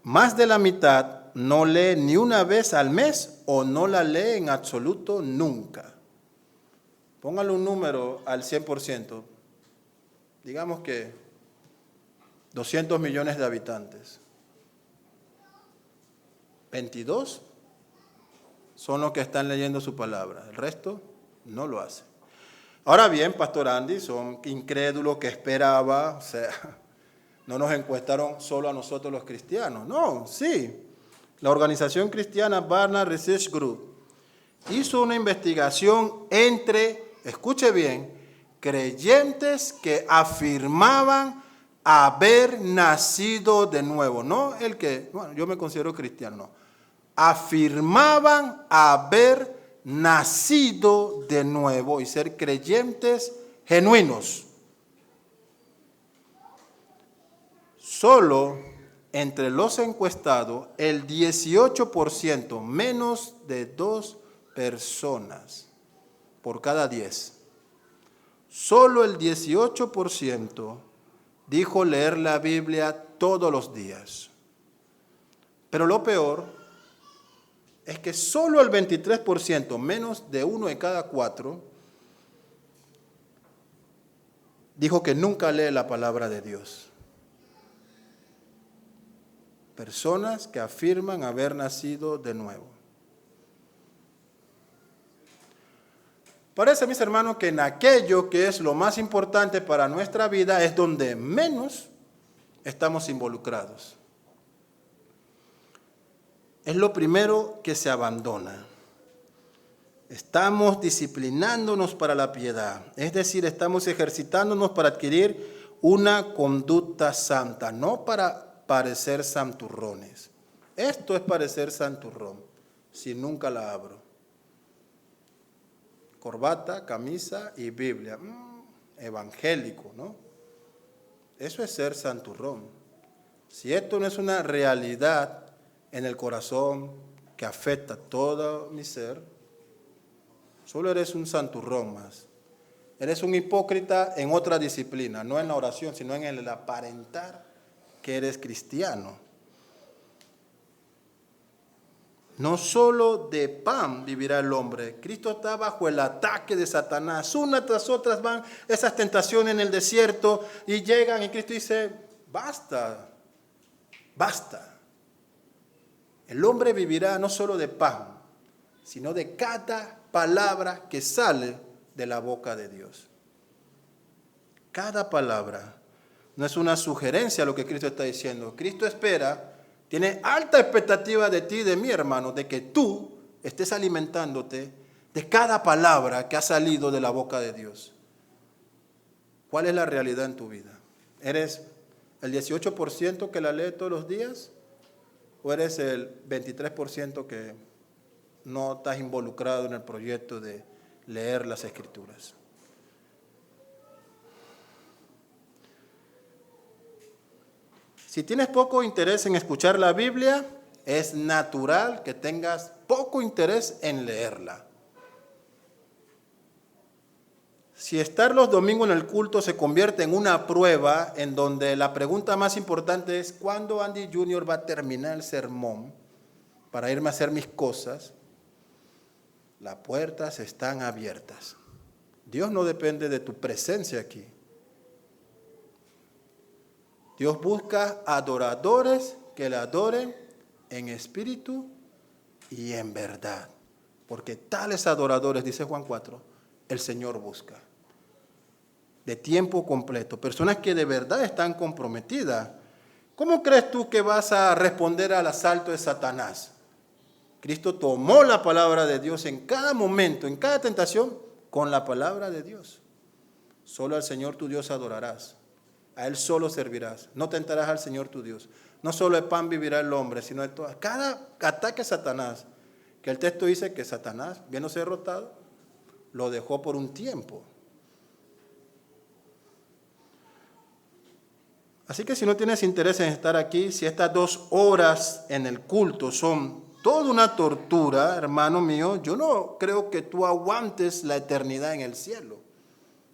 S1: Más de la mitad no lee ni una vez al mes o no la lee en absoluto nunca. Póngale un número al 100%. Digamos que 200 millones de habitantes. 22 son los que están leyendo su palabra. El resto no lo hace. Ahora bien, Pastor Andy, son incrédulos que esperaba, o sea, no nos encuestaron solo a nosotros los cristianos. No, sí. La organización cristiana Barna Research Group hizo una investigación entre, escuche bien, creyentes que afirmaban haber nacido de nuevo. No el que, bueno, yo me considero cristiano, no. Afirmaban haber nacido de nuevo y ser creyentes genuinos. Solo entre los encuestados, el 18%, menos de 2 personas por cada 10. Solo el 18% dijo leer la Biblia todos los días. Pero lo peor es que solo el 23%, menos de 1 de cada 4, dijo que nunca lee la palabra de Dios. Personas que afirman haber nacido de nuevo. Parece, mis hermanos, que en aquello que es lo más importante para nuestra vida es donde menos estamos involucrados. Es lo primero que se abandona. Estamos disciplinándonos para la piedad, es decir, estamos ejercitándonos para adquirir una conducta santa, no para parecer santurrones. Esto es parecer santurrón, si nunca la abro. Corbata, camisa y Biblia. Evangélico, ¿no? Eso es ser santurrón. Si esto no es una realidad en el corazón que afecta todo mi ser, solo eres un santurrón más. Eres un hipócrita en otra disciplina, no en la oración, sino en el aparentar que eres cristiano. No solo de pan vivirá el hombre. Cristo está bajo el ataque de Satanás. Una tras otras van esas tentaciones en el desierto y llegan y Cristo dice, basta, basta. El hombre vivirá no solo de pan, sino de cada palabra que sale de la boca de Dios. Cada palabra. No es una sugerencia lo que Cristo está diciendo. Cristo espera, tiene alta expectativa de ti y de mí, hermano, de que tú estés alimentándote de cada palabra que ha salido de la boca de Dios. ¿Cuál es la realidad en tu vida? ¿Eres el 18% que la lee todos los días? ¿O eres el 23% que no estás involucrado en el proyecto de leer las Escrituras? Si tienes poco interés en escuchar la Biblia, es natural que tengas poco interés en leerla. Si estar los domingos en el culto se convierte en una prueba en donde la pregunta más importante es ¿cuándo Andy Jr. va a terminar el sermón para irme a hacer mis cosas? Las puertas están abiertas. Dios no depende de tu presencia aquí. Dios busca adoradores que le adoren en espíritu y en verdad. Porque tales adoradores, dice Juan 4, el Señor busca. De tiempo completo. Personas que de verdad están comprometidas. ¿Cómo crees tú que vas a responder al asalto de Satanás? Cristo tomó la palabra de Dios en cada momento, en cada tentación, con la palabra de Dios. Solo al Señor tu Dios adorarás. A Él solo servirás. No tentarás al Señor tu Dios. No solo de pan vivirá el hombre, sino de todo. Cada ataque a Satanás, que el texto dice que Satanás, viéndose derrotado, lo dejó por un tiempo. Así que si no tienes interés en estar aquí, si estas 2 horas en el culto son toda una tortura, hermano mío, yo no creo que tú aguantes la eternidad en el cielo.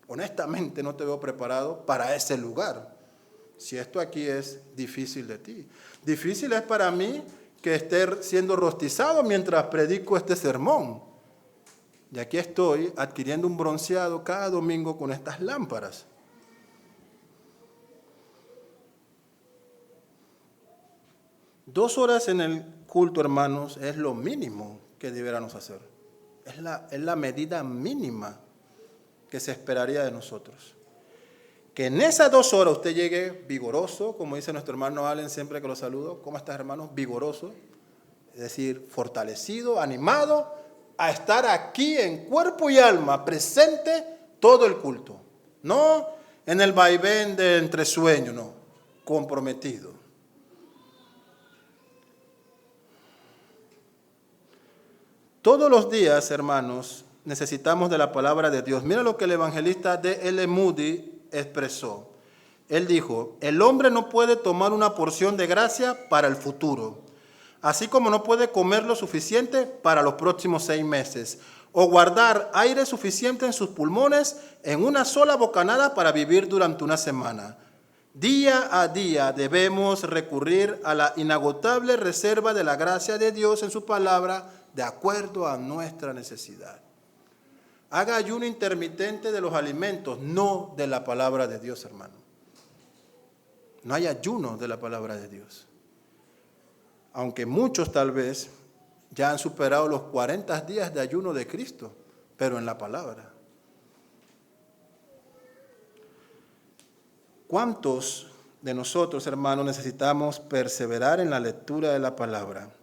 S1: Honestamente no te veo preparado para ese lugar. Si esto aquí es difícil de ti. Difícil es para mí que esté siendo rostizado mientras predico este sermón. Y aquí estoy adquiriendo un bronceado cada domingo con estas lámparas. Dos horas en el culto, hermanos, es lo mínimo que debiéramos hacer. Es la medida mínima que se esperaría de nosotros. Que en esas 2 horas usted llegue vigoroso, como dice nuestro hermano Allen siempre que lo saludo. ¿Cómo estás, hermano? Vigoroso. Es decir, fortalecido, animado, a estar aquí en cuerpo y alma, presente todo el culto. No en el vaivén de entre sueños, no. Comprometido. Todos los días, hermanos, necesitamos de la palabra de Dios. Mira lo que el evangelista D.L. Moody expresó. Él dijo, el hombre no puede tomar una porción de gracia para el futuro, así como no puede comer lo suficiente para los próximos 6 meses, o guardar aire suficiente en sus pulmones en una sola bocanada para vivir durante una semana. Día a día debemos recurrir a la inagotable reserva de la gracia de Dios en su palabra, de acuerdo a nuestra necesidad. Haga ayuno intermitente de los alimentos, no de la palabra de Dios, hermano. No hay ayuno de la palabra de Dios. Aunque muchos tal vez ya han superado los 40 días de ayuno de Cristo, pero en la palabra. ¿Cuántos de nosotros, hermanos, necesitamos perseverar en la lectura de la palabra?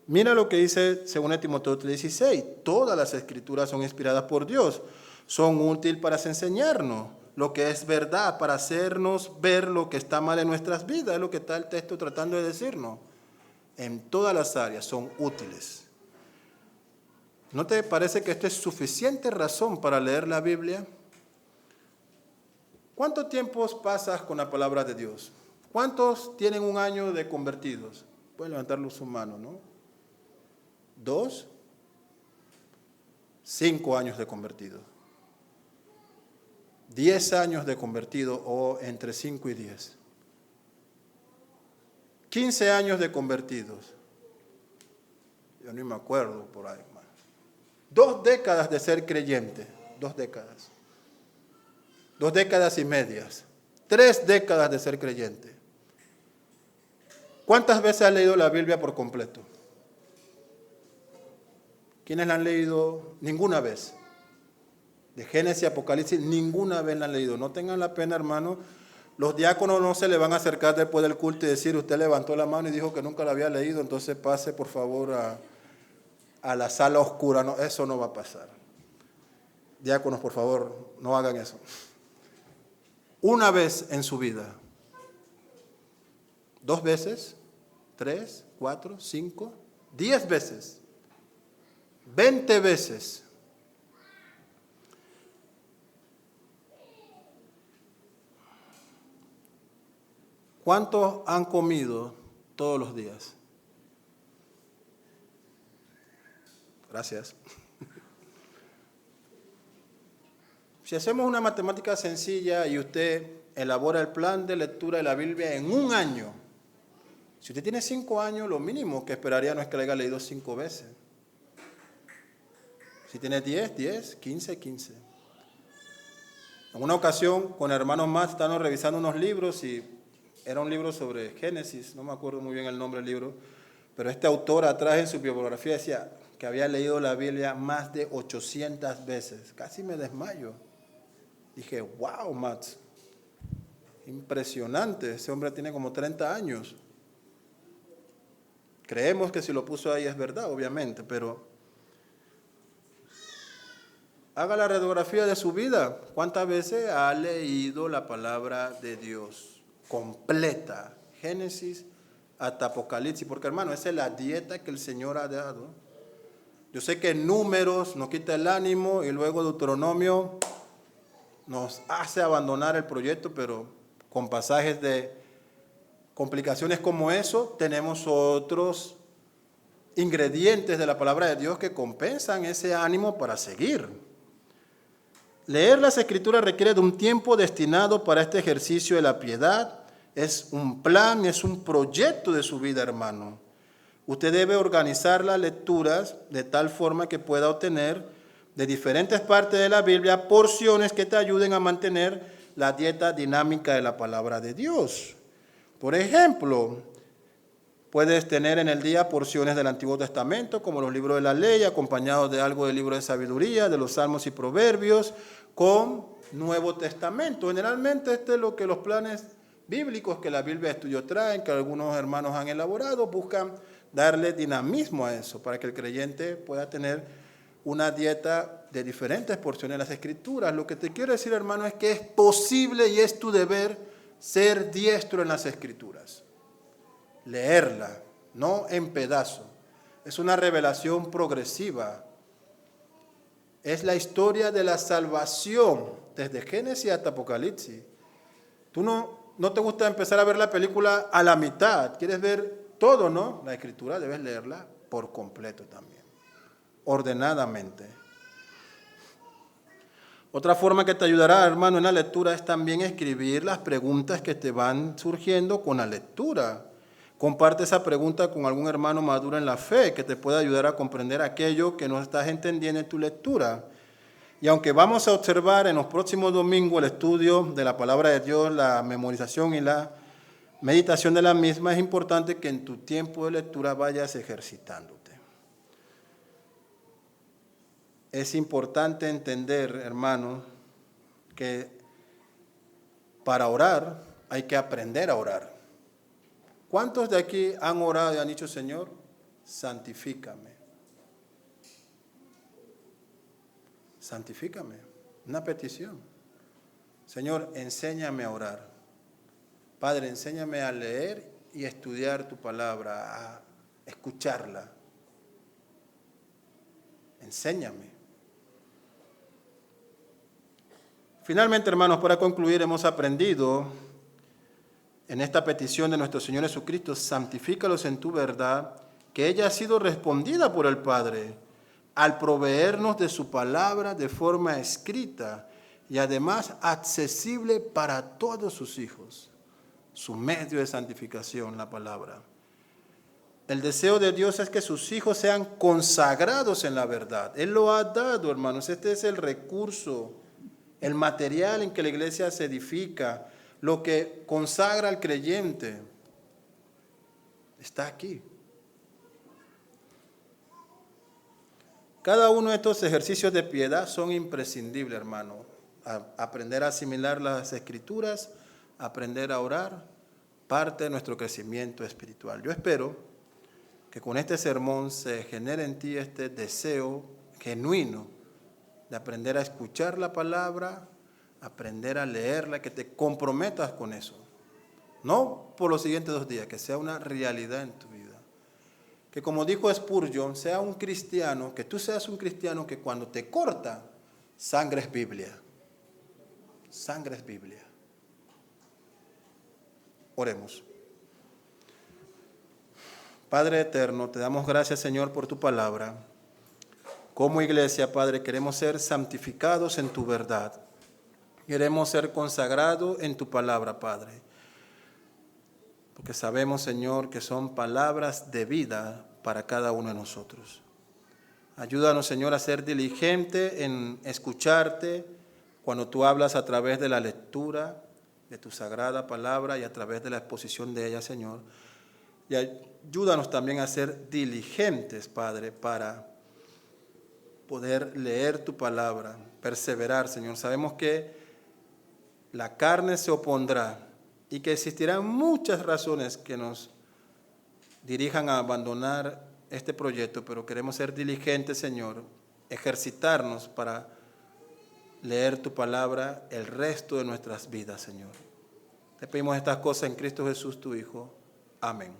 S1: Mira lo que dice 2 Timoteo 3:16. Todas las escrituras son inspiradas por Dios. Son útiles para enseñarnos lo que es verdad, para hacernos ver lo que está mal en nuestras vidas. Es lo que está el texto tratando de decirnos. En todas las áreas son útiles. ¿No te parece que esto es suficiente razón para leer la Biblia? ¿Cuánto tiempo pasas con la palabra de Dios? ¿Cuántos tienen un año de convertidos? Pueden levantar su mano, ¿no? 2, 5 años de convertido. 10 años de convertido o entre 5 y 10. 15 años de convertidos. Yo ni me acuerdo por ahí más. 2 décadas de ser creyente. 2 décadas. 2 décadas y medias. 3 décadas de ser creyente. ¿Cuántas veces has leído la Biblia por completo? ¿Quiénes la han leído? Ninguna vez. De Génesis y Apocalipsis, ninguna vez la han leído. No tengan la pena, hermano. Los diáconos no se le van a acercar después del culto y decir, usted levantó la mano y dijo que nunca la había leído, entonces pase por favor a la sala oscura. No, eso no va a pasar. Diáconos, por favor, no hagan eso. Una vez en su vida. 2 veces, 3, 4, 5, 10 veces. 20 veces. ¿Cuántos han comido todos los días? Gracias. Si hacemos una matemática sencilla y usted elabora el plan de lectura de la Biblia en un año, si usted tiene 5 años, lo mínimo que esperaría no es que la haya leído 5 veces. Si tienes 10, 10, 15, 15. En una ocasión, con hermanos más, estábamos revisando unos libros y era un libro sobre Génesis, no me acuerdo muy bien el nombre del libro, pero este autor atrás en su bibliografía decía que había leído la Biblia más de 800 veces. Casi me desmayo. Dije, wow, Mats, impresionante, ese hombre tiene como 30 años. Creemos que si lo puso ahí es verdad, obviamente, pero haga la radiografía de su vida. ¿Cuántas veces ha leído la palabra de Dios completa? Génesis hasta Apocalipsis, porque hermano, esa es la dieta que el Señor ha dado. Yo sé que Números nos quita el ánimo y luego Deuteronomio nos hace abandonar el proyecto, pero con pasajes de complicaciones como eso, tenemos otros ingredientes de la palabra de Dios que compensan ese ánimo para seguir. Leer las Escrituras requiere de un tiempo destinado para este ejercicio de la piedad. Es un plan, es un proyecto de su vida, hermano. Usted debe organizar las lecturas de tal forma que pueda obtener de diferentes partes de la Biblia porciones que te ayuden a mantener la dieta dinámica de la palabra de Dios. Por ejemplo, puedes tener en el día porciones del Antiguo Testamento, como los libros de la ley, acompañados de algo del libro de sabiduría, de los Salmos y Proverbios, con Nuevo Testamento. Generalmente este es lo que los planes bíblicos que la Biblia de Estudio traen, que algunos hermanos han elaborado, buscan darle dinamismo a eso, para que el creyente pueda tener una dieta de diferentes porciones de las Escrituras. Lo que te quiero decir, hermano, es que es posible y es tu deber ser diestro en las Escrituras. Leerla, no en pedazos. Es una revelación progresiva. Es la historia de la salvación, desde Génesis hasta Apocalipsis. Tú no te gusta empezar a ver la película a la mitad, quieres ver todo, ¿no? La Escritura debes leerla por completo también, ordenadamente. Otra forma que te ayudará, hermano, en la lectura es también escribir las preguntas que te van surgiendo con la lectura. Comparte esa pregunta con algún hermano maduro en la fe que te pueda ayudar a comprender aquello que no estás entendiendo en tu lectura. Y aunque vamos a observar en los próximos domingos el estudio de la palabra de Dios, la memorización y la meditación de la misma, es importante que en tu tiempo de lectura vayas ejercitándote. Es importante entender, hermano, que para orar hay que aprender a orar. ¿Cuántos de aquí han orado y han dicho, Señor, santifícame? Santifícame. Una petición. Señor, enséñame a orar. Padre, enséñame a leer y estudiar tu palabra, a escucharla. Enséñame. Finalmente, hermanos, para concluir, hemos aprendido en esta petición de nuestro Señor Jesucristo, santifícalos en tu verdad, que ella ha sido respondida por el Padre al proveernos de su palabra de forma escrita y además accesible para todos sus hijos. Su medio de santificación, la palabra. El deseo de Dios es que sus hijos sean consagrados en la verdad. Él lo ha dado, hermanos. Este es el recurso, el material en que la iglesia se edifica, lo que consagra al creyente. Está aquí. Cada uno de estos ejercicios de piedad son imprescindibles, hermano. Aprender a asimilar las Escrituras, aprender a orar, parte de nuestro crecimiento espiritual. Yo espero que con este sermón se genere en ti este deseo genuino de aprender a escuchar la palabra, aprender a leerla, que te comprometas con eso. No por los siguientes 2 días, que sea una realidad en tu vida. Que como dijo Spurgeon, sea un cristiano, que tú seas un cristiano que cuando te corta, sangre es Biblia. Sangre es Biblia. Oremos. Padre eterno, te damos gracias, Señor, por tu palabra. Como iglesia, Padre, queremos ser santificados en tu verdad. Queremos ser consagrados en tu palabra, Padre. Porque sabemos, Señor, que son palabras de vida para cada uno de nosotros. Ayúdanos, Señor, a ser diligente en escucharte cuando tú hablas a través de la lectura de tu sagrada palabra y a través de la exposición de ella, Señor. Y ayúdanos también a ser diligentes, Padre, para poder leer tu palabra, perseverar, Señor. Sabemos que la carne se opondrá y que existirán muchas razones que nos dirijan a abandonar este proyecto, pero queremos ser diligentes, Señor, ejercitarnos para leer tu palabra el resto de nuestras vidas, Señor. Te pedimos estas cosas en Cristo Jesús, tu Hijo. Amén.